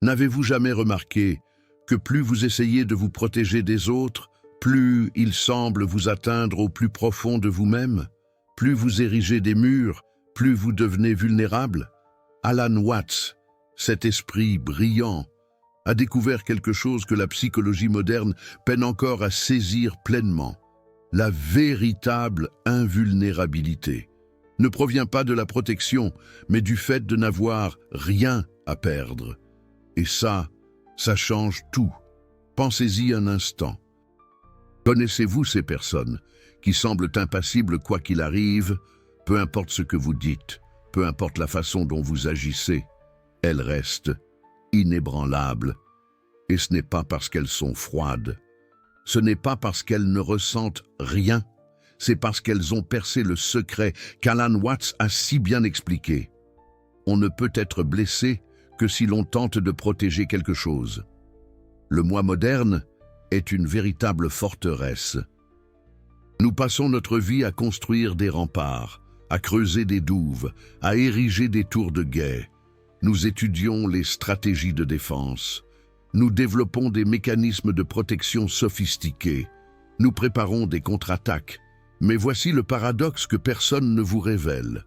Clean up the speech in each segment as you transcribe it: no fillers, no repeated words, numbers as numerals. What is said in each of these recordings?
N'avez-vous jamais remarqué que plus vous essayez de vous protéger des autres, plus ils semblent vous atteindre au plus profond de vous-même? Plus vous érigez des murs, plus vous devenez vulnérable? Alan Watts, cet esprit brillant, a découvert quelque chose que la psychologie moderne peine encore à saisir pleinement. La véritable invulnérabilité ne provient pas de la protection, mais du fait de n'avoir rien à perdre. Et ça change tout. Pensez-y un instant. Connaissez-vous ces personnes qui semblent impassibles quoi qu'il arrive, peu importe ce que vous dites, peu importe la façon dont vous agissez, elles restent inébranlables. Et ce n'est pas parce qu'elles sont froides, ce n'est pas parce qu'elles ne ressentent rien, c'est parce qu'elles ont percé le secret qu'Alan Watts a si bien expliqué. On ne peut être blessé que si l'on tente de protéger quelque chose. Le moi moderne est une véritable forteresse. Nous passons notre vie à construire des remparts, à creuser des douves, à ériger des tours de guet. Nous étudions les stratégies de défense. Nous développons des mécanismes de protection sophistiqués. Nous préparons des contre-attaques. Mais voici le paradoxe que personne ne vous révèle.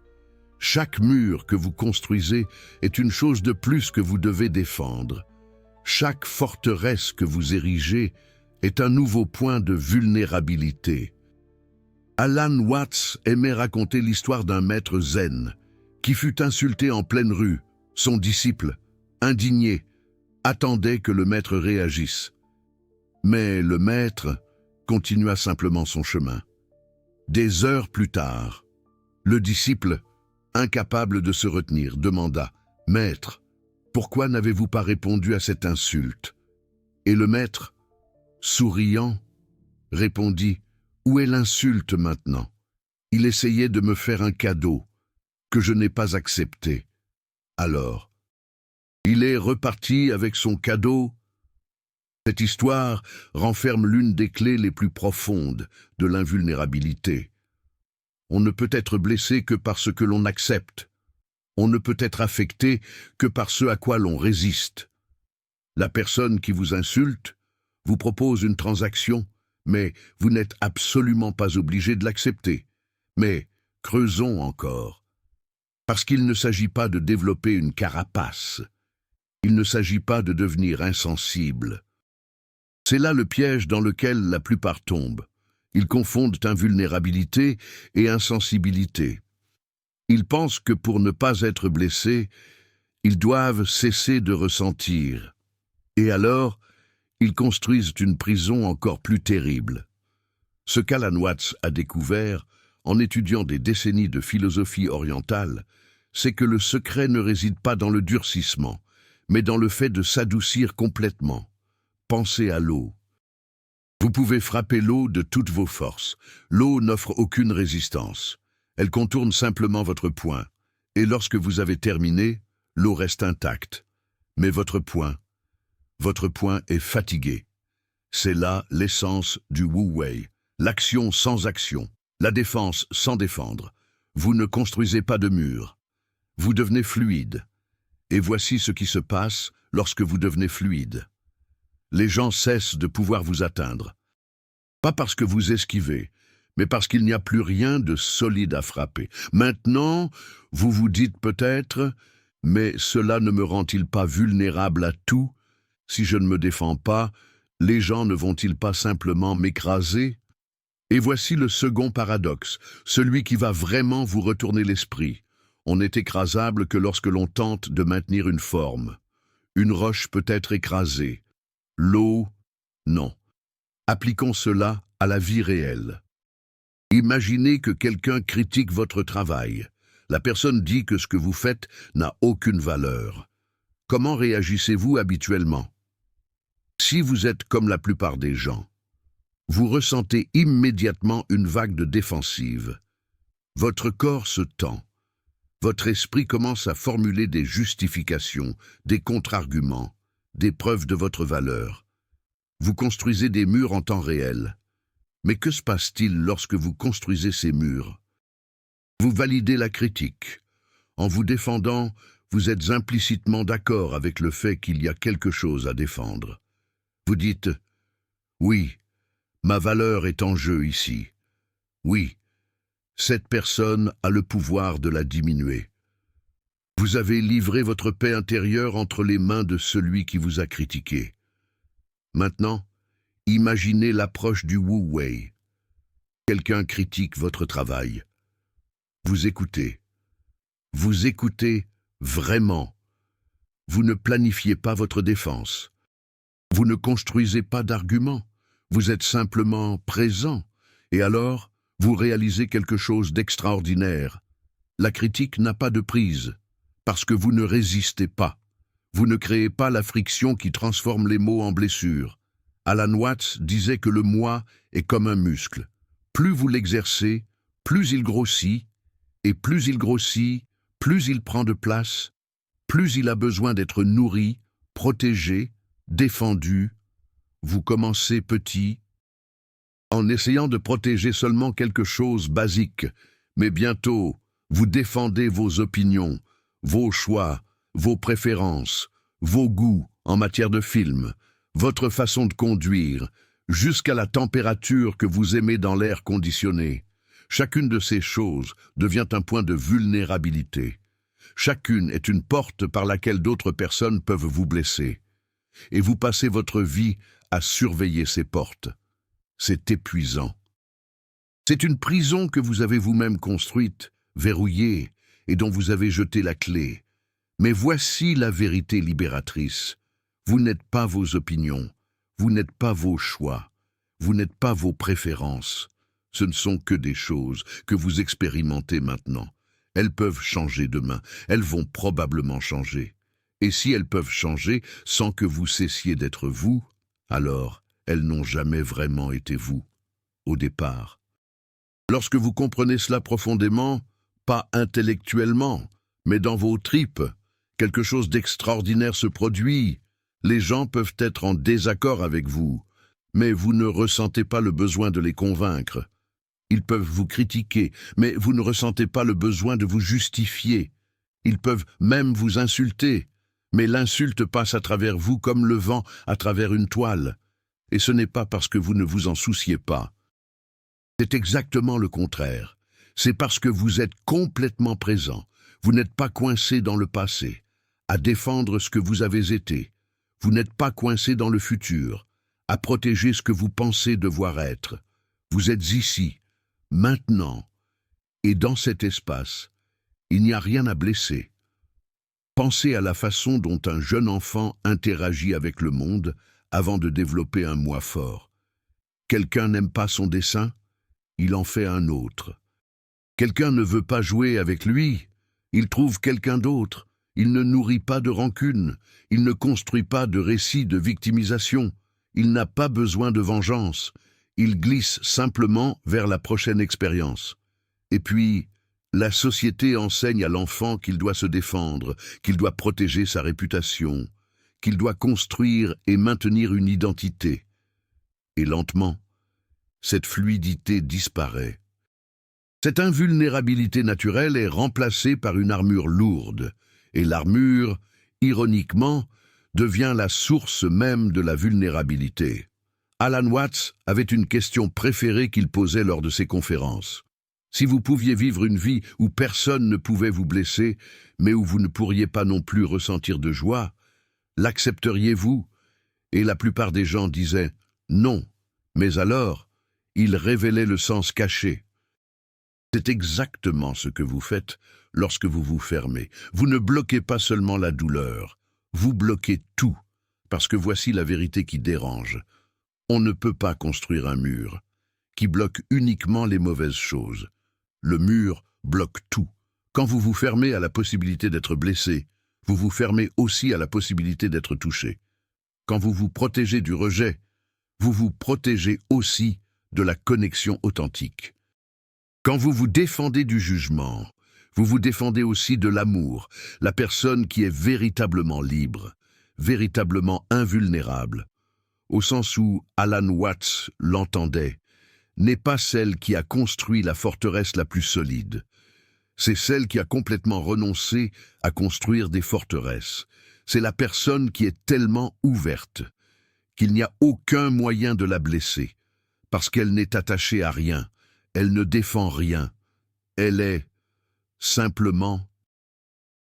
Chaque mur que vous construisez est une chose de plus que vous devez défendre. Chaque forteresse que vous érigez est un nouveau point de vulnérabilité. Alan Watts aimait raconter l'histoire d'un maître zen qui fut insulté en pleine rue. Son disciple, indigné, attendait que le maître réagisse. Mais le maître continua simplement son chemin. Des heures plus tard, le disciple, incapable de se retenir, demanda « Maître, pourquoi n'avez-vous pas répondu à cette insulte ?» Et le maître, souriant, répondit « Où est l'insulte maintenant? Il essayait de me faire un cadeau que je n'ai pas accepté. Alors, il est reparti avec son cadeau. » Cette histoire renferme l'une des clés les plus profondes de l'invulnérabilité. On ne peut être blessé que par ce que l'on accepte. On ne peut être affecté que par ce à quoi l'on résiste. La personne qui vous insulte vous propose une transaction, mais vous n'êtes absolument pas obligé de l'accepter. Mais creusons encore. Parce qu'il ne s'agit pas de développer une carapace. Il ne s'agit pas de devenir insensible. C'est là le piège dans lequel la plupart tombent. Ils confondent invulnérabilité et insensibilité. Ils pensent que pour ne pas être blessés, ils doivent cesser de ressentir. Et alors, ils construisent une prison encore plus terrible. Ce qu'Alan Watts a découvert, en étudiant des décennies de philosophie orientale, c'est que le secret ne réside pas dans le durcissement, mais dans le fait de s'adoucir complètement. Pensez à l'eau. Vous pouvez frapper l'eau de toutes vos forces. L'eau n'offre aucune résistance. Elle contourne simplement votre poing. Et lorsque vous avez terminé, l'eau reste intacte. Mais votre poing est fatigué. C'est là l'essence du Wu Wei. L'action sans action. La défense sans défendre. Vous ne construisez pas de mur. Vous devenez fluide. Et voici ce qui se passe lorsque vous devenez fluide. Les gens cessent de pouvoir vous atteindre. Pas parce que vous esquivez, mais parce qu'il n'y a plus rien de solide à frapper. Maintenant, vous vous dites peut-être, mais cela ne me rend-il pas vulnérable à tout? Si je ne me défends pas, les gens ne vont-ils pas simplement m'écraser? Et voici le second paradoxe, celui qui va vraiment vous retourner l'esprit. On n'est écrasable que lorsque l'on tente de maintenir une forme. Une roche peut être écrasée. L'eau, non. Appliquons cela à la vie réelle. Imaginez que quelqu'un critique votre travail. La personne dit que ce que vous faites n'a aucune valeur. Comment réagissez-vous habituellement? Si vous êtes comme la plupart des gens, vous ressentez immédiatement une vague de défensive. Votre corps se tend. Votre esprit commence à formuler des justifications, des contre-arguments, des preuves de votre valeur. Vous construisez des murs en temps réel. Mais que se passe-t-il lorsque vous construisez ces murs? Vous validez la critique. En vous défendant, vous êtes implicitement d'accord avec le fait qu'il y a quelque chose à défendre. Vous dites « Oui, ma valeur est en jeu ici. Oui, cette personne a le pouvoir de la diminuer. » Vous avez livré votre paix intérieure entre les mains de celui qui vous a critiqué. Maintenant, imaginez l'approche du Wu Wei. Quelqu'un critique votre travail. Vous écoutez. Vous écoutez vraiment. Vous ne planifiez pas votre défense. Vous ne construisez pas d'arguments. Vous êtes simplement présent. Et alors, vous réalisez quelque chose d'extraordinaire. La critique n'a pas de prise, parce que vous ne résistez pas. Vous ne créez pas la friction qui transforme les mots en blessures. Alan Watts disait que le moi est comme un muscle. Plus vous l'exercez, plus il grossit, et plus il grossit, plus il prend de place, plus il a besoin d'être nourri, protégé, défendu. Vous commencez petit, en essayant de protéger seulement quelque chose basique, mais bientôt, vous défendez vos opinions, vos choix, vos préférences, vos goûts en matière de film, votre façon de conduire, jusqu'à la température que vous aimez dans l'air conditionné. Chacune de ces choses devient un point de vulnérabilité. Chacune est une porte par laquelle d'autres personnes peuvent vous blesser. Et vous passez votre vie à surveiller ces portes. C'est épuisant. C'est une prison que vous avez vous-même construite, verrouillée, et dont vous avez jeté la clé. Mais voici la vérité libératrice. Vous n'êtes pas vos opinions, vous n'êtes pas vos choix, vous n'êtes pas vos préférences. Ce ne sont que des choses que vous expérimentez maintenant. Elles peuvent changer demain, elles vont probablement changer. Et si elles peuvent changer sans que vous cessiez d'être vous, alors elles n'ont jamais vraiment été vous, au départ. Lorsque vous comprenez cela profondément, pas intellectuellement, mais dans vos tripes, quelque chose d'extraordinaire se produit. Les gens peuvent être en désaccord avec vous, mais vous ne ressentez pas le besoin de les convaincre. Ils peuvent vous critiquer, mais vous ne ressentez pas le besoin de vous justifier. Ils peuvent même vous insulter, mais l'insulte passe à travers vous comme le vent à travers une toile. Et ce n'est pas parce que vous ne vous en souciez pas. C'est exactement le contraire. C'est parce que vous êtes complètement présent. Vous n'êtes pas coincé dans le passé, à défendre ce que vous avez été. Vous n'êtes pas coincé dans le futur, à protéger ce que vous pensez devoir être. Vous êtes ici, maintenant, et dans cet espace, il n'y a rien à blesser. Pensez à la façon dont un jeune enfant interagit avec le monde avant de développer un moi fort. Quelqu'un n'aime pas son dessin, il en fait un autre. Quelqu'un ne veut pas jouer avec lui, il trouve quelqu'un d'autre. Il ne nourrit pas de rancune, il ne construit pas de récit de victimisation, il n'a pas besoin de vengeance, il glisse simplement vers la prochaine expérience. Et puis, la société enseigne à l'enfant qu'il doit se défendre, qu'il doit protéger sa réputation, qu'il doit construire et maintenir une identité. Et lentement, cette fluidité disparaît. Cette invulnérabilité naturelle est remplacée par une armure lourde, et l'armure, ironiquement, devient la source même de la vulnérabilité. Alan Watts avait une question préférée qu'il posait lors de ses conférences. Si vous pouviez vivre une vie où personne ne pouvait vous blesser, mais où vous ne pourriez pas non plus ressentir de joie, l'accepteriez-vous? Et la plupart des gens disaient « non », mais alors, il révélait le sens caché. C'est exactement ce que vous faites lorsque vous vous fermez. Vous ne bloquez pas seulement la douleur, vous bloquez tout, parce que voici la vérité qui dérange. On ne peut pas construire un mur qui bloque uniquement les mauvaises choses. Le mur bloque tout. Quand vous vous fermez à la possibilité d'être blessé, vous vous fermez aussi à la possibilité d'être touché. Quand vous vous protégez du rejet, vous vous protégez aussi de la connexion authentique. Quand vous vous défendez du jugement, vous vous défendez aussi de l'amour, la personne qui est véritablement libre, véritablement invulnérable, au sens où Alan Watts l'entendait, n'est pas celle qui a construit la forteresse la plus solide. C'est celle qui a complètement renoncé à construire des forteresses. C'est la personne qui est tellement ouverte qu'il n'y a aucun moyen de la blesser, parce qu'elle n'est attachée à rien, elle ne défend rien, elle est simplement.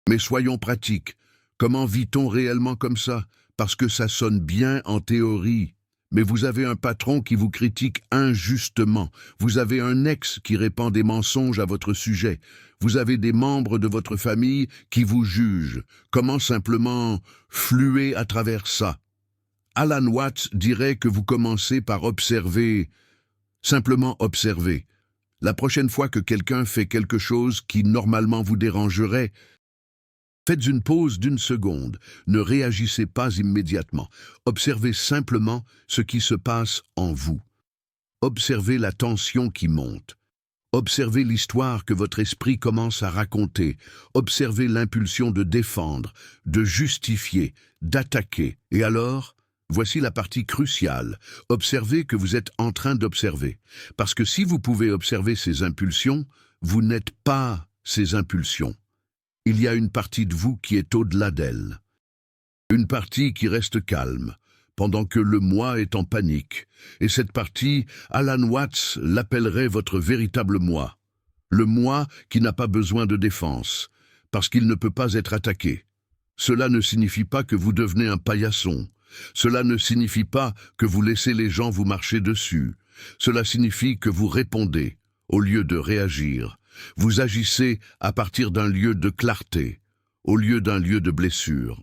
Mais soyons pratiques, comment vit-on réellement comme ça? Parce que ça sonne bien en théorie. Mais vous avez un patron qui vous critique injustement. Vous avez un ex qui répand des mensonges à votre sujet. Vous avez des membres de votre famille qui vous jugent. Comment simplement fluer à travers ça? Alan Watts dirait que vous commencez par observer, simplement observer. La prochaine fois que quelqu'un fait quelque chose qui normalement vous dérangerait, faites une pause d'1 seconde, ne réagissez pas immédiatement. Observez simplement ce qui se passe en vous. Observez la tension qui monte. Observez l'histoire que votre esprit commence à raconter. Observez l'impulsion de défendre, de justifier, d'attaquer. Et alors, voici la partie cruciale. Observez que vous êtes en train d'observer. Parce que si vous pouvez observer ces impulsions, vous n'êtes pas ces impulsions. Il y a une partie de vous qui est au-delà d'elle. Une partie qui reste calme, pendant que le moi est en panique. Et cette partie, Alan Watts l'appellerait votre véritable moi. Le moi qui n'a pas besoin de défense, parce qu'il ne peut pas être attaqué. Cela ne signifie pas que vous devenez un paillasson. Cela ne signifie pas que vous laissez les gens vous marcher dessus. Cela signifie que vous répondez, au lieu de réagir. Vous agissez à partir d'un lieu de clarté, au lieu d'un lieu de blessure.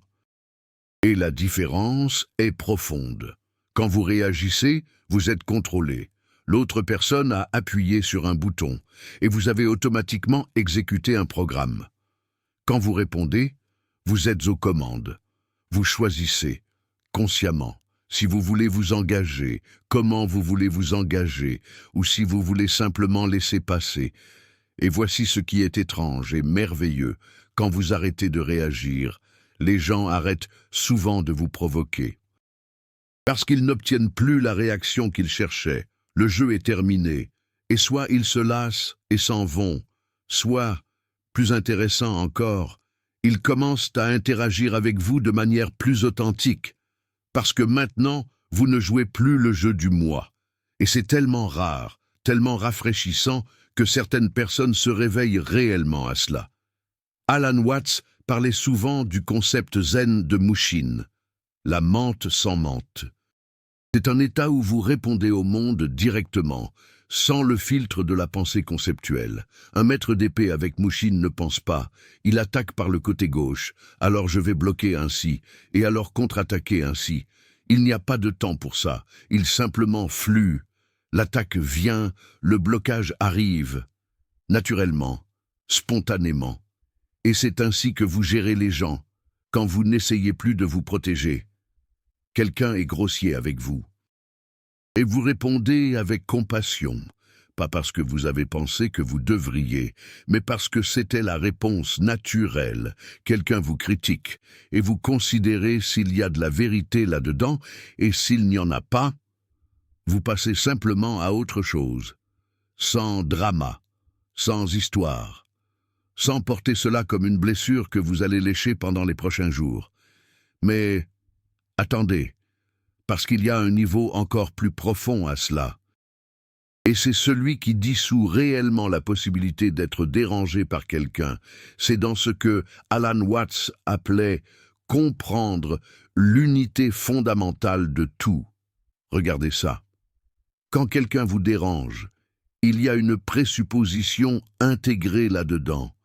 Et la différence est profonde. Quand vous réagissez, vous êtes contrôlé. L'autre personne a appuyé sur un bouton, et vous avez automatiquement exécuté un programme. Quand vous répondez, vous êtes aux commandes. Vous choisissez, consciemment, si vous voulez vous engager, comment vous voulez vous engager, ou si vous voulez simplement laisser passer. Et voici ce qui est étrange et merveilleux. Quand vous arrêtez de réagir, les gens arrêtent souvent de vous provoquer. Parce qu'ils n'obtiennent plus la réaction qu'ils cherchaient, le jeu est terminé, et soit ils se lassent et s'en vont, soit, plus intéressant encore, ils commencent à interagir avec vous de manière plus authentique, parce que maintenant, vous ne jouez plus le jeu du moi. Et c'est tellement rare, tellement rafraîchissant, que certaines personnes se réveillent réellement à cela. Alan Watts parlait souvent du concept zen de Mushin, la menthe sans menthe. C'est un état où vous répondez au monde directement, sans le filtre de la pensée conceptuelle. Un maître d'épée avec Mushin ne pense pas, il attaque par le côté gauche, alors je vais bloquer ainsi, et alors contre-attaquer ainsi. Il n'y a pas de temps pour ça, il simplement flue. L'attaque vient, le blocage arrive, naturellement, spontanément. Et c'est ainsi que vous gérez les gens, quand vous n'essayez plus de vous protéger. Quelqu'un est grossier avec vous. Et vous répondez avec compassion, pas parce que vous avez pensé que vous devriez, mais parce que c'était la réponse naturelle. Quelqu'un vous critique, et vous considérez s'il y a de la vérité là-dedans, et s'il n'y en a pas, vous passez simplement à autre chose, sans drama, sans histoire, sans porter cela comme une blessure que vous allez lécher pendant les prochains jours. Mais attendez, parce qu'il y a un niveau encore plus profond à cela. Et c'est celui qui dissout réellement la possibilité d'être dérangé par quelqu'un. C'est dans ce que Alan Watts appelait « comprendre l'unité fondamentale de tout ». Regardez ça. Quand quelqu'un vous dérange, il y a une présupposition intégrée là-dedans.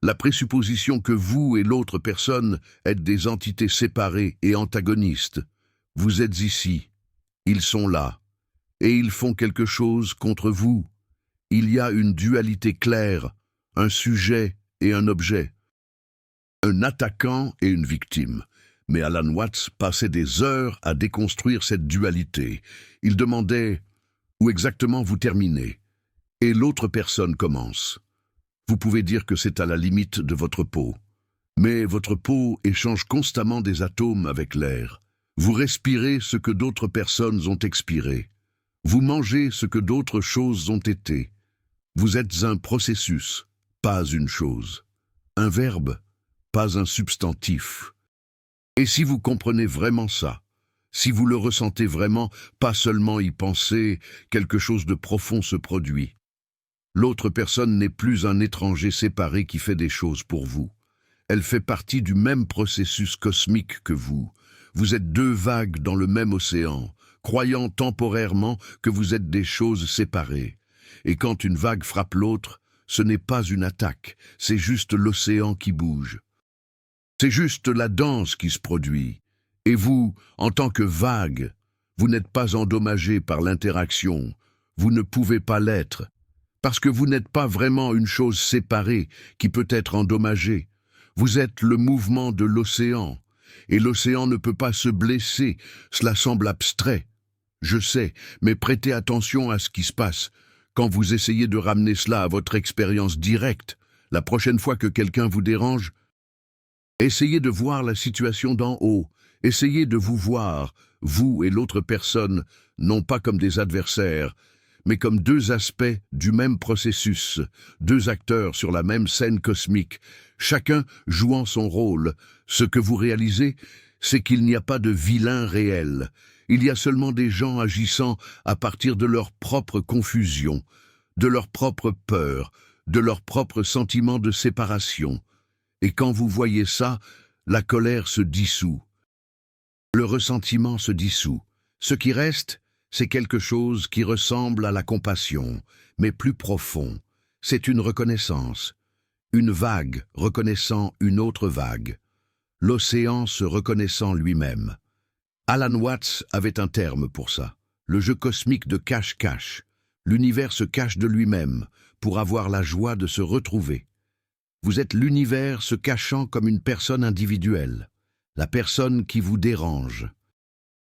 La présupposition que vous et l'autre personne êtes des entités séparées et antagonistes. Vous êtes ici, ils sont là, et ils font quelque chose contre vous. Il y a une dualité claire, un sujet et un objet, un attaquant et une victime. Mais Alan Watts passait des heures à déconstruire cette dualité. Il demandait où exactement vous terminez, et l'autre personne commence. Vous pouvez dire que c'est à la limite de votre peau, mais votre peau échange constamment des atomes avec l'air. Vous respirez ce que d'autres personnes ont expiré. Vous mangez ce que d'autres choses ont été. Vous êtes un processus, pas une chose. Un verbe, pas un substantif. Et si vous comprenez vraiment ça, si vous le ressentez vraiment, pas seulement y penser, quelque chose de profond se produit. L'autre personne n'est plus un étranger séparé qui fait des choses pour vous. Elle fait partie du même processus cosmique que vous. Vous êtes deux vagues dans le même océan, croyant temporairement que vous êtes des choses séparées. Et quand une vague frappe l'autre, ce n'est pas une attaque, c'est juste l'océan qui bouge. C'est juste la danse qui se produit. Et vous, en tant que vague, vous n'êtes pas endommagé par l'interaction. Vous ne pouvez pas l'être. Parce que vous n'êtes pas vraiment une chose séparée qui peut être endommagée. Vous êtes le mouvement de l'océan. Et l'océan ne peut pas se blesser. Cela semble abstrait. Je sais, mais prêtez attention à ce qui se passe. Quand vous essayez de ramener cela à votre expérience directe, la prochaine fois que quelqu'un vous dérange, essayez de voir la situation d'en haut. Essayez de vous voir, vous et l'autre personne, non pas comme des adversaires, mais comme deux aspects du même processus, deux acteurs sur la même scène cosmique, chacun jouant son rôle. Ce que vous réalisez, c'est qu'il n'y a pas de vilain réel. Il y a seulement des gens agissant à partir de leur propre confusion, de leur propre peur, de leur propre sentiment de séparation. Et quand vous voyez ça, la colère se dissout. Le ressentiment se dissout. Ce qui reste, c'est quelque chose qui ressemble à la compassion, mais plus profond. C'est une reconnaissance. Une vague reconnaissant une autre vague. L'océan se reconnaissant lui-même. Alan Watts avait un terme pour ça. Le jeu cosmique de cache-cache. L'univers se cache de lui-même pour avoir la joie de se retrouver. Vous êtes l'univers se cachant comme une personne individuelle. La personne qui vous dérange.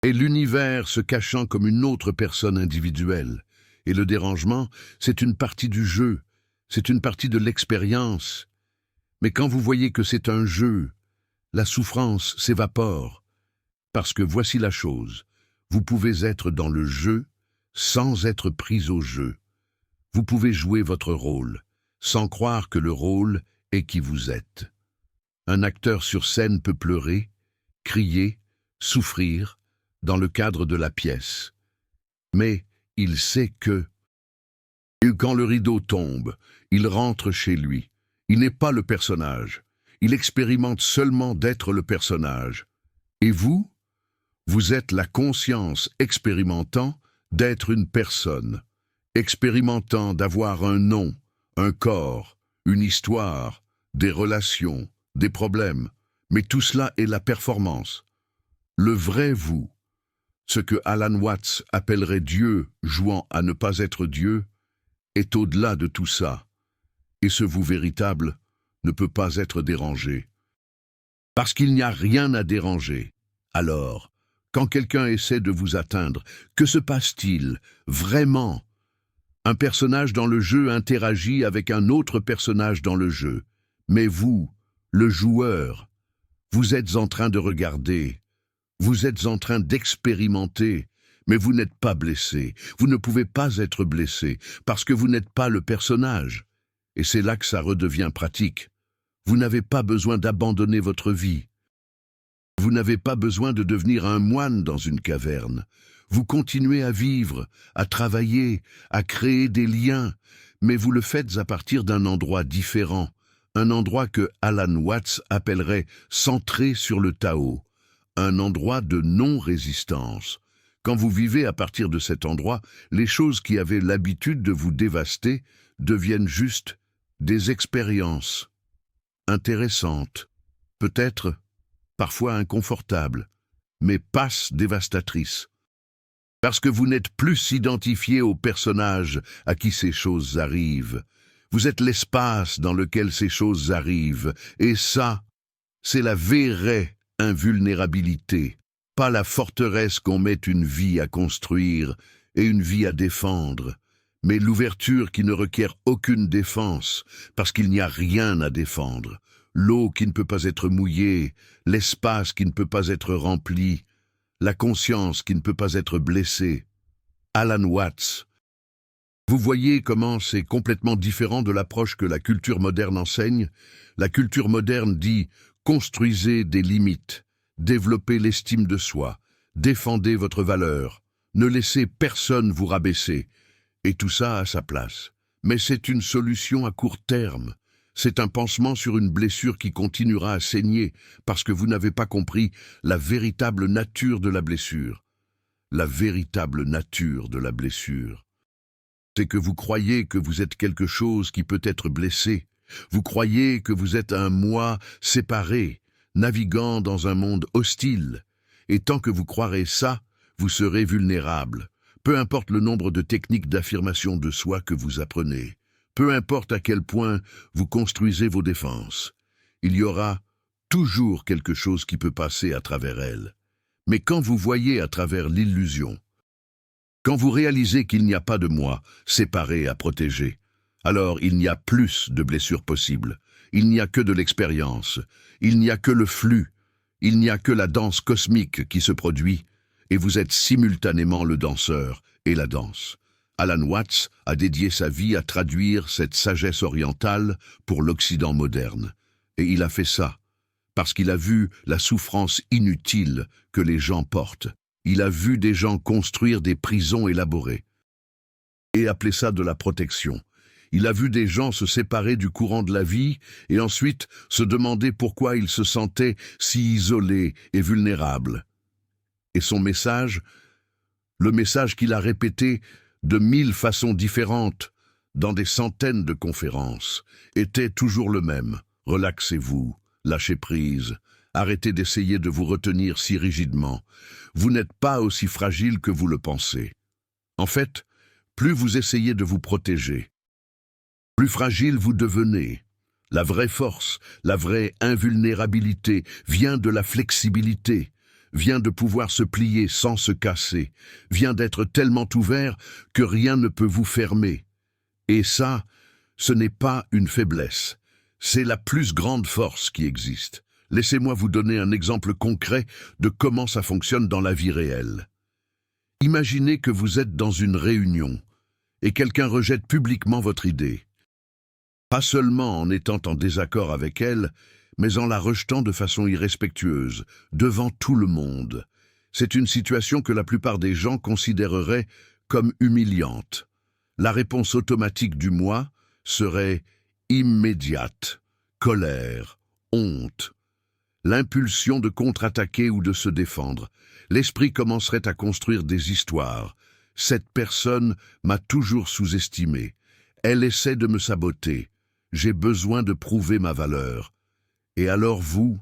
Et l'univers se cachant comme une autre personne individuelle. Et le dérangement, c'est une partie du jeu, c'est une partie de l'expérience. Mais quand vous voyez que c'est un jeu, la souffrance s'évapore. Parce que voici la chose, vous pouvez être dans le jeu sans être pris au jeu. Vous pouvez jouer votre rôle, sans croire que le rôle est qui vous êtes. Un acteur sur scène peut pleurer, crier, souffrir, dans le cadre de la pièce. Mais il sait que, quand le rideau tombe, il rentre chez lui. Il n'est pas le personnage. Il expérimente seulement d'être le personnage. Et vous, vous êtes la conscience expérimentant d'être une personne, expérimentant d'avoir un nom, un corps, une histoire, des relations, des problèmes. Mais tout cela est la performance. Le vrai vous, ce que Alan Watts appellerait Dieu jouant à ne pas être Dieu, est au-delà de tout ça. Et ce vous véritable ne peut pas être dérangé. Parce qu'il n'y a rien à déranger. Alors, quand quelqu'un essaie de vous atteindre, que se passe-t-il vraiment? Un personnage dans le jeu interagit avec un autre personnage dans le jeu. Mais vous, le joueur, vous êtes en train de regarder. Vous êtes en train d'expérimenter, mais vous n'êtes pas blessé. Vous ne pouvez pas être blessé, parce que vous n'êtes pas le personnage. Et c'est là que ça redevient pratique. Vous n'avez pas besoin d'abandonner votre vie. Vous n'avez pas besoin de devenir un moine dans une caverne. Vous continuez à vivre, à travailler, à créer des liens, mais vous le faites à partir d'un endroit différent, un endroit que Alan Watts appellerait « centré sur le Tao ». Un endroit de non-résistance. Quand vous vivez à partir de cet endroit, les choses qui avaient l'habitude de vous dévaster deviennent juste des expériences intéressantes, peut-être parfois inconfortables, mais passent dévastatrices. Parce que vous n'êtes plus identifié au personnage à qui ces choses arrivent. Vous êtes l'espace dans lequel ces choses arrivent, et ça, c'est la vraie invulnérabilité, pas la forteresse qu'on met une vie à construire et une vie à défendre, mais l'ouverture qui ne requiert aucune défense, parce qu'il n'y a rien à défendre, l'eau qui ne peut pas être mouillée, l'espace qui ne peut pas être rempli, la conscience qui ne peut pas être blessée. Alan Watts, Vous voyez comment c'est complètement différent de l'approche que la culture moderne enseigne. La culture moderne dit « construisez des limites, développez l'estime de soi, défendez votre valeur, ne laissez personne vous rabaisser ». Et tout ça à sa place. Mais c'est une solution à court terme. C'est un pansement sur une blessure qui continuera à saigner parce que vous n'avez pas compris la véritable nature de la blessure. La véritable nature de la blessure. C'est que vous croyez que vous êtes quelque chose qui peut être blessé. Vous croyez que vous êtes un moi séparé, naviguant dans un monde hostile. Et tant que vous croirez ça, vous serez vulnérable. Peu importe le nombre de techniques d'affirmation de soi que vous apprenez. Peu importe à quel point vous construisez vos défenses. Il y aura toujours quelque chose qui peut passer à travers elles. Mais quand vous voyez à travers l'illusion, quand vous réalisez qu'il n'y a pas de moi séparé à protéger, alors il n'y a plus de blessures possibles. Il n'y a que de l'expérience. Il n'y a que le flux. Il n'y a que la danse cosmique qui se produit. Et vous êtes simultanément le danseur et la danse. Alan Watts a dédié sa vie à traduire cette sagesse orientale pour l'Occident moderne. Et il a fait ça parce qu'il a vu la souffrance inutile que les gens portent. Il a vu des gens construire des prisons élaborées et appeler ça de la protection. Il a vu des gens se séparer du courant de la vie et ensuite se demander pourquoi ils se sentaient si isolés et vulnérables. Et son message, le message qu'il a répété de 1000 façons différentes dans des centaines de conférences, était toujours le même. Relaxez-vous, lâchez prise, arrêtez d'essayer de vous retenir si rigidement. Vous n'êtes pas aussi fragile que vous le pensez. En fait, plus vous essayez de vous protéger, plus fragile vous devenez. La vraie force, la vraie invulnérabilité vient de la flexibilité, vient de pouvoir se plier sans se casser, vient d'être tellement ouvert que rien ne peut vous fermer. Et ça, ce n'est pas une faiblesse, c'est la plus grande force qui existe. Laissez-moi vous donner un exemple concret de comment ça fonctionne dans la vie réelle. Imaginez que vous êtes dans une réunion et quelqu'un rejette publiquement votre idée. Pas seulement en étant en désaccord avec elle, mais en la rejetant de façon irrespectueuse, devant tout le monde. C'est une situation que la plupart des gens considéreraient comme humiliante. La réponse automatique du moi serait immédiate, colère, honte, l'impulsion de contre-attaquer ou de se défendre. L'esprit commencerait à construire des histoires. Cette personne m'a toujours sous-estimé. Elle essaie de me saboter. J'ai besoin de prouver ma valeur. Et alors vous,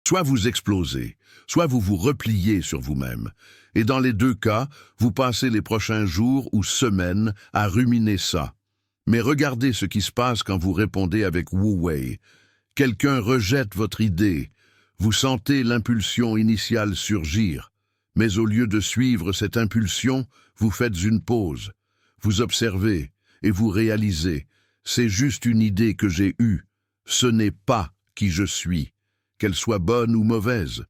soit vous explosez, soit vous vous repliez sur vous-même. Et dans les deux cas, vous passez les prochains jours ou semaines à ruminer ça. Mais regardez ce qui se passe quand vous répondez avec Wu Wei. Quelqu'un rejette votre idée. Vous sentez l'impulsion initiale surgir. Mais au lieu de suivre cette impulsion, vous faites une pause. Vous observez et vous réalisez. C'est juste une idée que j'ai eue. Ce n'est pas qui je suis, qu'elle soit bonne ou mauvaise.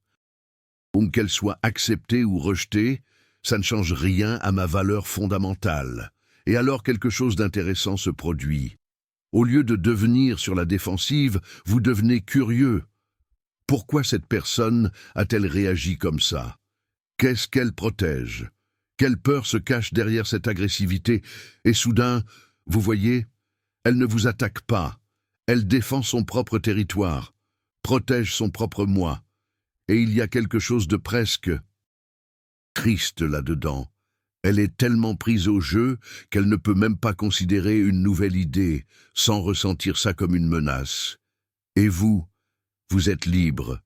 Ou qu'elle soit acceptée ou rejetée, ça ne change rien à ma valeur fondamentale. Et alors quelque chose d'intéressant se produit. Au lieu de devenir sur la défensive, vous devenez curieux. Pourquoi cette personne a-t-elle réagi comme ça? Qu'est-ce qu'elle protège? Quelle peur se cache derrière cette agressivité? Et soudain, vous voyez, elle ne vous attaque pas. Elle défend son propre territoire, protège son propre moi. Et il y a quelque chose de presque triste là-dedans. Elle est tellement prise au jeu qu'elle ne peut même pas considérer une nouvelle idée sans ressentir ça comme une menace. Et vous êtes libre.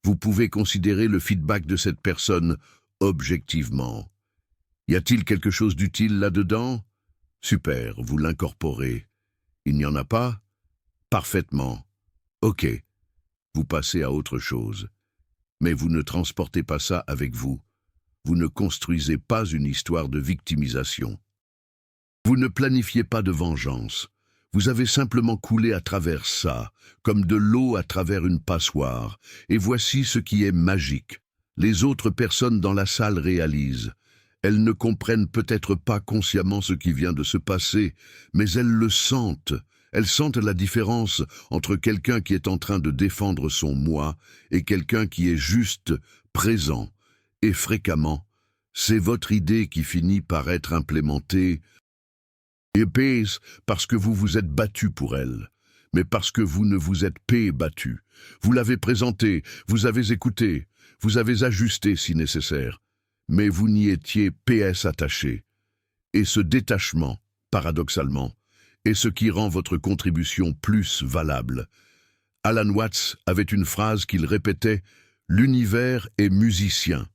Vous pouvez considérer le feedback de cette personne objectivement. Y a-t-il quelque chose d'utile là-dedans? Super, vous l'incorporez. Il n'y en a pas? Parfaitement. Ok, vous passez à autre chose. Mais vous ne transportez pas ça avec vous. Vous ne construisez pas une histoire de victimisation. Vous ne planifiez pas de vengeance. Vous avez simplement coulé à travers ça, comme de l'eau à travers une passoire. Et voici ce qui est magique. Les autres personnes dans la salle réalisent. Elles ne comprennent peut-être pas consciemment ce qui vient de se passer, mais elles le sentent. Elles sentent la différence entre quelqu'un qui est en train de défendre son moi et quelqu'un qui est juste présent. Et fréquemment, c'est votre idée qui finit par être implémentée et pèse parce que vous vous êtes battu pour elle, mais parce que vous ne vous êtes pas battu. Vous l'avez présentée, vous avez écouté, vous avez ajusté si nécessaire, mais vous n'y étiez PS attaché. Et ce détachement, paradoxalement, est ce qui rend votre contribution plus valable. Alan Watts avait une phrase qu'il répétait: « L'univers est musicien,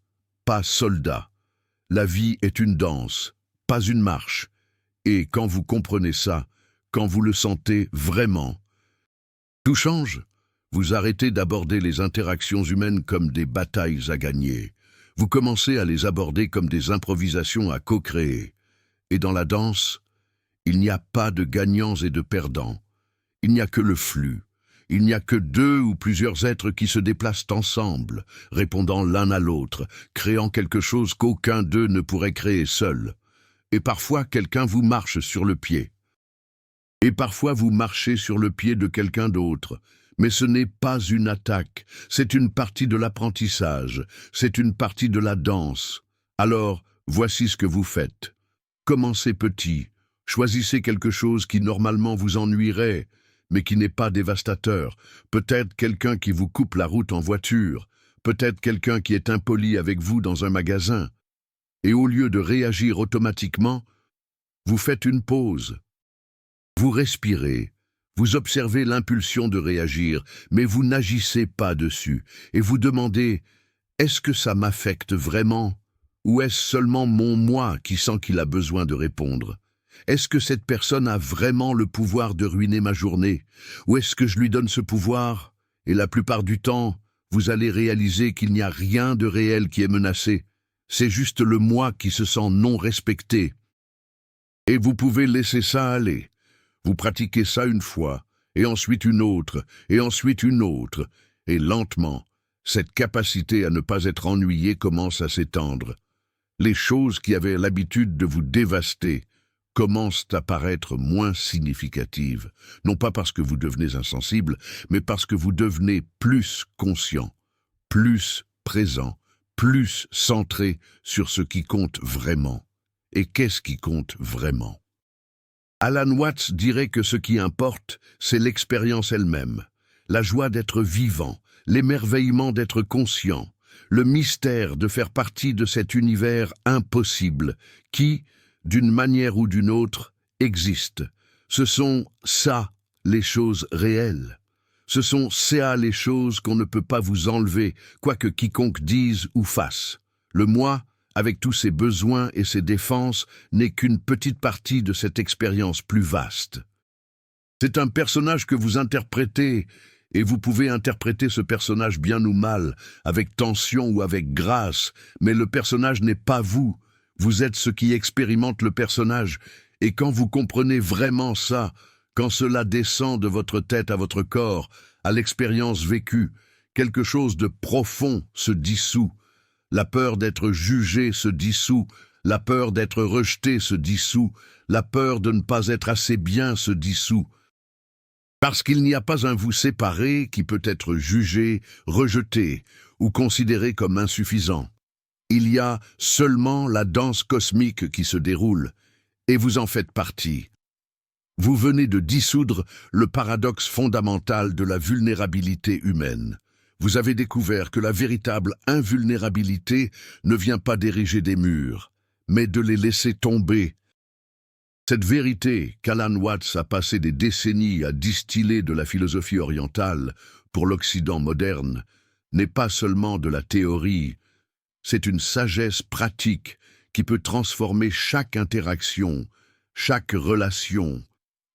pas soldat. La vie est une danse, pas une marche. » Et quand vous comprenez ça, quand vous le sentez vraiment, tout change. Vous arrêtez d'aborder les interactions humaines comme des batailles à gagner. Vous commencez à les aborder comme des improvisations à co-créer. Et dans la danse, il n'y a pas de gagnants et de perdants. Il n'y a que le flux. Il n'y a que deux ou plusieurs êtres qui se déplacent ensemble, répondant l'un à l'autre, créant quelque chose qu'aucun d'eux ne pourrait créer seul. Et parfois, quelqu'un vous marche sur le pied. Et parfois, vous marchez sur le pied de quelqu'un d'autre. Mais ce n'est pas une attaque, c'est une partie de l'apprentissage, c'est une partie de la danse. Alors, voici ce que vous faites. Commencez petit, choisissez quelque chose qui normalement vous ennuierait, mais qui n'est pas dévastateur. Peut-être quelqu'un qui vous coupe la route en voiture, peut-être quelqu'un qui est impoli avec vous dans un magasin. Et au lieu de réagir automatiquement, vous faites une pause. Vous respirez, vous observez l'impulsion de réagir, mais vous n'agissez pas dessus, et vous demandez « Est-ce que ça m'affecte vraiment ? Ou est-ce seulement mon moi qui sent qu'il a besoin de répondre ? Est-ce que cette personne a vraiment le pouvoir de ruiner ma journée ? Ou est-ce que je lui donne ce pouvoir ? Et la plupart du temps, vous allez réaliser qu'il n'y a rien de réel qui est menacé. C'est juste le moi qui se sent non respecté. Et vous pouvez laisser ça aller. Vous pratiquez ça une fois, et ensuite une autre, et ensuite une autre, et lentement, cette capacité à ne pas être ennuyé commence à s'étendre. Les choses qui avaient l'habitude de vous dévaster commencent à paraître moins significatives, non pas parce que vous devenez insensible, mais parce que vous devenez plus conscient, plus présent, plus centré sur ce qui compte vraiment. Et qu'est-ce qui compte vraiment ? Alan Watts dirait que ce qui importe, c'est l'expérience elle-même, la joie d'être vivant, l'émerveillement d'être conscient, le mystère de faire partie de cet univers impossible qui, d'une manière ou d'une autre, existe. Ce sont ça, les choses réelles. Ce sont ça les choses qu'on ne peut pas vous enlever, quoi que quiconque dise ou fasse. Le moi, avec tous ses besoins et ses défenses, n'est qu'une petite partie de cette expérience plus vaste. C'est un personnage que vous interprétez, et vous pouvez interpréter ce personnage bien ou mal, avec tension ou avec grâce, mais le personnage n'est pas vous. Vous êtes ce qui expérimente le personnage, et quand vous comprenez vraiment ça, quand cela descend de votre tête à votre corps, à l'expérience vécue, quelque chose de profond se dissout. La peur d'être jugé se dissout, la peur d'être rejeté se dissout, la peur de ne pas être assez bien se dissout. Parce qu'il n'y a pas un vous séparé qui peut être jugé, rejeté ou considéré comme insuffisant. Il y a seulement la danse cosmique qui se déroule, et vous en faites partie. Vous venez de dissoudre le paradoxe fondamental de la vulnérabilité humaine. Vous avez découvert que la véritable invulnérabilité ne vient pas d'ériger des murs, mais de les laisser tomber. Cette vérité qu'Alan Watts a passé des décennies à distiller de la philosophie orientale pour l'Occident moderne n'est pas seulement de la théorie, c'est une sagesse pratique qui peut transformer chaque interaction, chaque relation,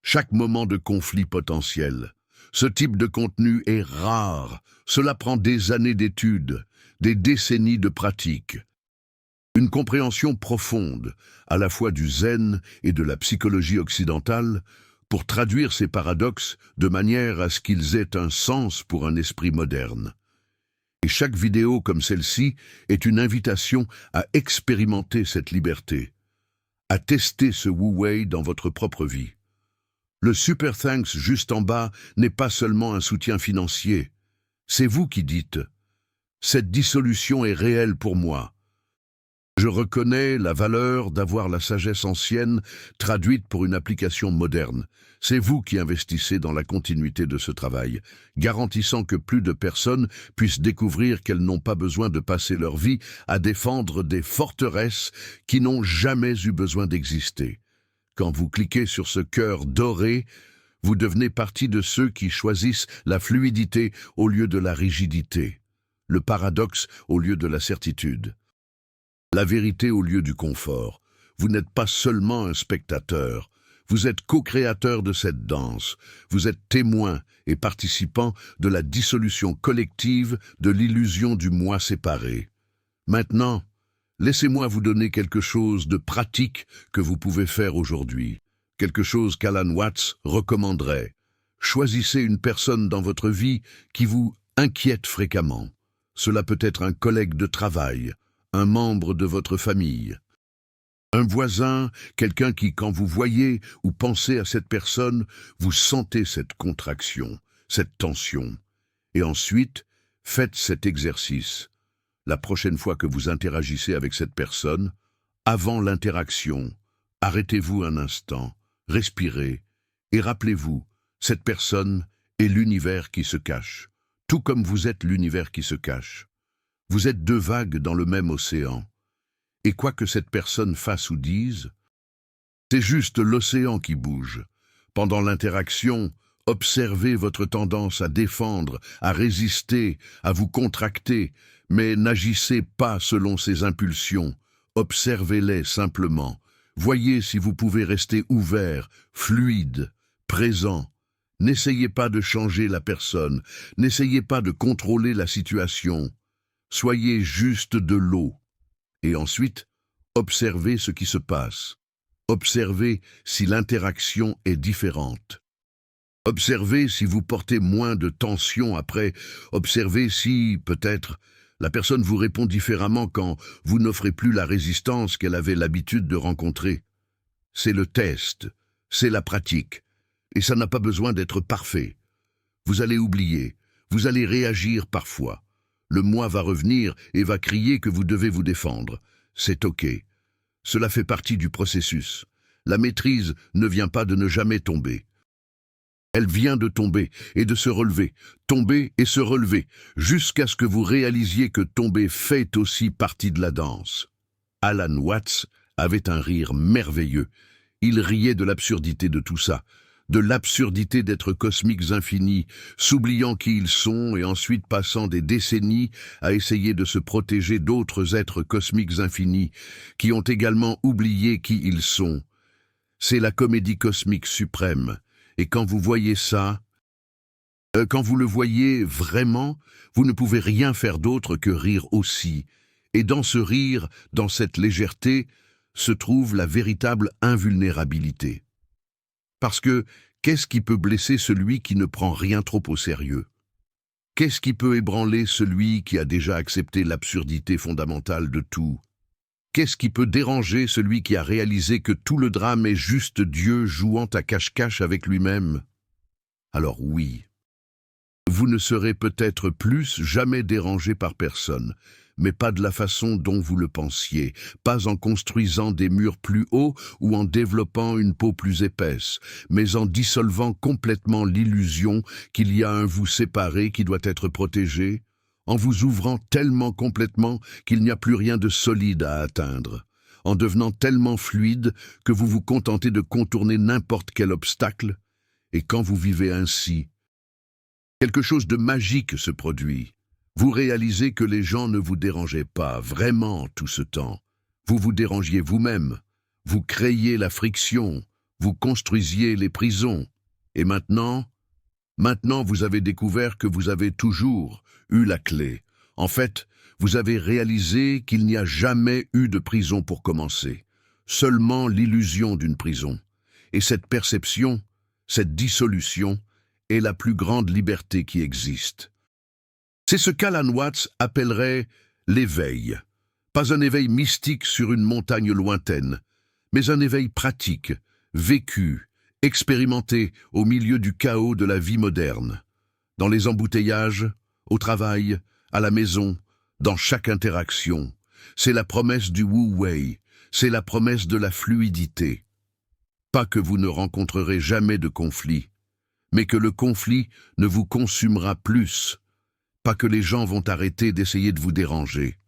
chaque moment de conflit potentiel. Ce type de contenu est rare. Cela prend des années d'études, des décennies de pratique. Une compréhension profonde, à la fois du zen et de la psychologie occidentale, pour traduire ces paradoxes de manière à ce qu'ils aient un sens pour un esprit moderne. Et chaque vidéo comme celle-ci est une invitation à expérimenter cette liberté, à tester ce Wu-Wei dans votre propre vie. Le Super Thanks juste en bas n'est pas seulement un soutien financier. C'est vous qui dites « Cette dissolution est réelle pour moi ». Je reconnais la valeur d'avoir la sagesse ancienne traduite pour une application moderne. C'est vous qui investissez dans la continuité de ce travail, garantissant que plus de personnes puissent découvrir qu'elles n'ont pas besoin de passer leur vie à défendre des forteresses qui n'ont jamais eu besoin d'exister. Quand vous cliquez sur ce cœur doré, vous devenez partie de ceux qui choisissent la fluidité au lieu de la rigidité, le paradoxe au lieu de la certitude. La vérité au lieu du confort. Vous n'êtes pas seulement un spectateur, vous êtes co-créateur de cette danse, vous êtes témoin et participant de la dissolution collective de l'illusion du moi séparé. Maintenant, laissez-moi vous donner quelque chose de pratique que vous pouvez faire aujourd'hui, quelque chose qu'Alan Watts recommanderait. Choisissez une personne dans votre vie qui vous inquiète fréquemment. Cela peut être un collègue de travail, un membre de votre famille, un voisin, quelqu'un qui, quand vous voyez ou pensez à cette personne, vous sentez cette contraction, cette tension. Et ensuite, faites cet exercice. La prochaine fois que vous interagissez avec cette personne, avant l'interaction, arrêtez-vous un instant, respirez et rappelez-vous, cette personne est l'univers qui se cache, tout comme vous êtes l'univers qui se cache. Vous êtes deux vagues dans le même océan. Et quoi que cette personne fasse ou dise, c'est juste l'océan qui bouge. Pendant l'interaction, observez votre tendance à défendre, à résister, à vous contracter, mais n'agissez pas selon ces impulsions. Observez-les simplement. Voyez si vous pouvez rester ouvert, fluide, présent. N'essayez pas de changer la personne, n'essayez pas de contrôler la situation. Soyez juste de l'eau. Et ensuite, observez ce qui se passe. Observez si l'interaction est différente. Observez si vous portez moins de tension après. Observez si, peut-être, la personne vous répond différemment quand vous n'offrez plus la résistance qu'elle avait l'habitude de rencontrer. C'est le test, c'est la pratique. Et ça n'a pas besoin d'être parfait. Vous allez oublier, vous allez réagir parfois. Le moi va revenir et va crier que vous devez vous défendre. C'est OK. Cela fait partie du processus. La maîtrise ne vient pas de ne jamais tomber. Elle vient de tomber et de se relever, tomber et se relever, jusqu'à ce que vous réalisiez que tomber fait aussi partie de la danse. Alan Watts avait un rire merveilleux. Il riait de l'absurdité de tout ça, de l'absurdité d'êtres cosmiques infinis, s'oubliant qui ils sont et ensuite passant des décennies à essayer de se protéger d'autres êtres cosmiques infinis qui ont également oublié qui ils sont. C'est la comédie cosmique suprême. Et quand vous voyez ça, quand vous le voyez vraiment, vous ne pouvez rien faire d'autre que rire aussi. Et dans ce rire, dans cette légèreté, se trouve la véritable invulnérabilité. Parce que, qu'est-ce qui peut blesser celui qui ne prend rien trop au sérieux? Qu'est-ce qui peut ébranler celui qui a déjà accepté l'absurdité fondamentale de tout? Qu'est-ce qui peut déranger celui qui a réalisé que tout le drame est juste Dieu jouant à cache-cache avec lui-même? Alors oui, vous ne serez peut-être plus jamais dérangé par personne, mais pas de la façon dont vous le pensiez, pas en construisant des murs plus hauts ou en développant une peau plus épaisse, mais en dissolvant complètement l'illusion qu'il y a un vous séparé qui doit être protégé, en vous ouvrant tellement complètement qu'il n'y a plus rien de solide à atteindre, en devenant tellement fluide que vous vous contentez de contourner n'importe quel obstacle, et quand vous vivez ainsi, quelque chose de magique se produit. Vous réalisez que les gens ne vous dérangeaient pas vraiment tout ce temps. Vous vous dérangiez vous-même. Vous créiez la friction. Vous construisiez les prisons. Et maintenant vous avez découvert que vous avez toujours eu la clé. En fait, vous avez réalisé qu'il n'y a jamais eu de prison pour commencer. Seulement l'illusion d'une prison. Et cette perception, cette dissolution, est la plus grande liberté qui existe. C'est ce qu'Alan Watts appellerait l'éveil. Pas un éveil mystique sur une montagne lointaine, mais un éveil pratique, vécu, expérimenté au milieu du chaos de la vie moderne. Dans les embouteillages, au travail, à la maison, dans chaque interaction. C'est la promesse du Wu-Wei, c'est la promesse de la fluidité. Pas que vous ne rencontrerez jamais de conflit, mais que le conflit ne vous consumera plus. Pas que les gens vont arrêter d'essayer de vous déranger,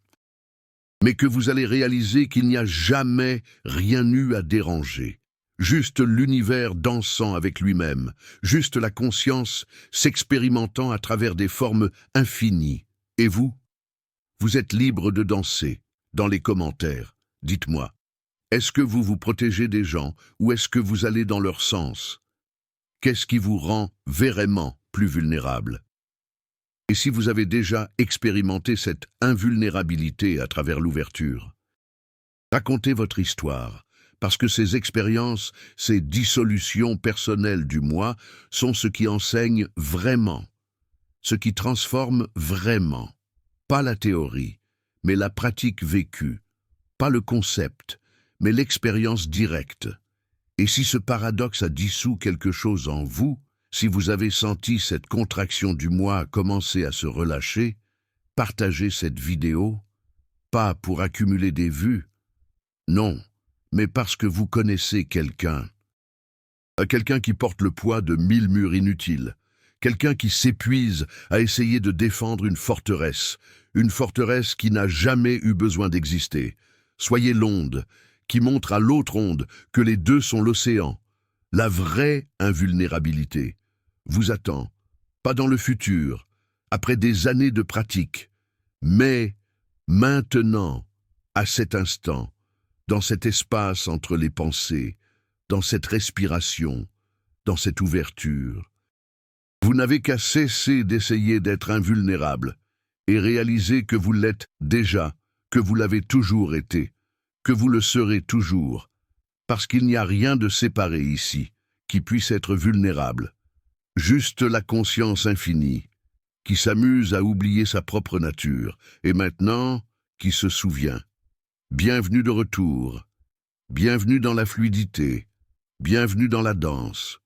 mais que vous allez réaliser qu'il n'y a jamais rien eu à déranger. Juste l'univers dansant avec lui-même, juste la conscience s'expérimentant à travers des formes infinies. Et vous? Vous êtes libre de danser. Dans les commentaires, dites-moi, est-ce que vous vous protégez des gens ou est-ce que vous allez dans leur sens? Qu'est-ce qui vous rend vraiment plus vulnérable? Et si vous avez déjà expérimenté cette invulnérabilité à travers l'ouverture? Racontez votre histoire, parce que ces expériences, ces dissolutions personnelles du moi, sont ce qui enseigne vraiment, ce qui transforme vraiment. Pas la théorie, mais la pratique vécue. Pas le concept, mais l'expérience directe. Et si ce paradoxe a dissous quelque chose en vous, si vous avez senti cette contraction du moi commencer à se relâcher, partagez cette vidéo, pas pour accumuler des vues, non, mais parce que vous connaissez quelqu'un. Quelqu'un qui porte le poids de 1000 murs inutiles, quelqu'un qui s'épuise à essayer de défendre une forteresse qui n'a jamais eu besoin d'exister. Soyez l'onde qui montre à l'autre onde que les deux sont l'océan. La vraie invulnérabilité vous attend, pas dans le futur, après des années de pratique, mais maintenant, à cet instant, dans cet espace entre les pensées, dans cette respiration, dans cette ouverture. Vous n'avez qu'à cesser d'essayer d'être invulnérable et réaliser que vous l'êtes déjà, que vous l'avez toujours été, que vous le serez toujours, parce qu'il n'y a rien de séparé ici qui puisse être vulnérable. Juste la conscience infinie, qui s'amuse à oublier sa propre nature, et maintenant, qui se souvient. Bienvenue de retour, bienvenue dans la fluidité, bienvenue dans la danse.